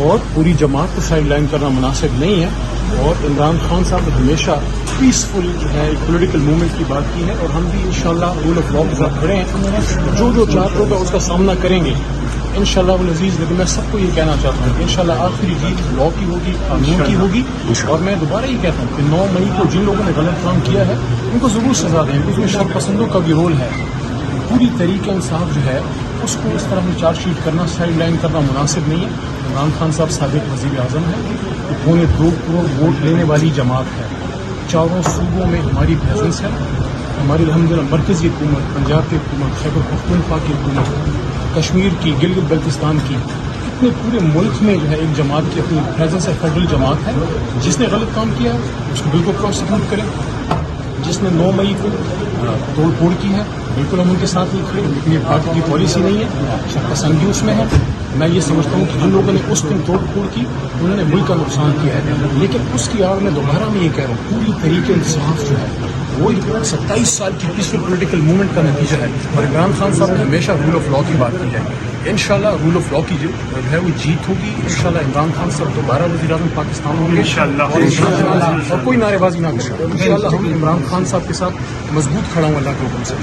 اور پوری جماعت کو سائڈ لائن کرنا مناسب نہیں ہے. اور عمران خان صاحب نے ہمیشہ پیسفل جو ہے پولیٹیکل موومنٹ کی بات کی ہے, اور ہم بھی انشاءاللہ رول آف لا کے ساتھ کھڑے ہیں. جو چار لوگ اس کا سامنا کریں گے انشاءاللہ العزیز. لیکن میں سب کو یہ کہنا چاہتا ہوں کہ انشاءاللہ آخری جیت لا کی ہوگی, قانون کی ہوگی. اور میں دوبارہ یہ کہتا ہوں کہ 9 مئی کو جن لوگوں نے غلط کام کیا ہے ان کو ضرور سزا دیں, کیونکہ اس میں شر پسندوں کا بھی رول ہے. پوری طریقے انصاف جو ہے اس کو اس طرح سے چارج شیٹ کرنا, سائڈ لائن کرنا مناسب نہیں ہے. عمران خان صاحب سابق وزیر اعظم ہیں, 2.25 کروڑ ووٹ لینے والی جماعت ہے. چاروں صوبوں میں ہماری پریزنس ہے. ہماری الحمدللہ مرکزی حکومت, پنجاب کی حکومت, خیبر پختونخوا کی حکومت, کشمیر کی, گلگت بلتستان کی, اتنے پورے ملک میں جو ہے ایک جماعت کی اپنی پریزنس ہے, فیڈرل جماعت ہے. جس نے غلط کام کیا اس کو بالکل پروسیکیوٹ کریں. جس نے 9 مئی کو توڑ پھوڑ کی ہے بالکل ہم ان کے ساتھ نہیں کھڑے, لیکن یہ پارٹی کی پالیسی نہیں ہے, شر پسندی اس میں ہے. میں یہ سمجھتا ہوں کہ جن لوگوں نے اس دن توڑ پھوڑ کی انہوں نے ملک کا نقصان کیا ہے. لیکن اس کی آڑ میں دوبارہ میں یہ کہہ رہا ہوں پوری طریقے انصاف جو ہے وہ 27 سال کی پیسفل پولیٹیکل موومنٹ کا نتیجہ ہے. اور عمران خان صاحب نے ہمیشہ رول آف لا کی بات کی ہے. انشاءاللہ رول آف لا کی جو ہے وہ جیت ہوگی. انشاءاللہ عمران خان صاحب دوبارہ وزیر اعظم پاکستان ہوں گے, اور کوئی نعرے بازی نہ کرے. انشاءاللہ ہم عمران خان صاحب کے ساتھ مضبوط کھڑا ہوں اللہ کے حکم سے.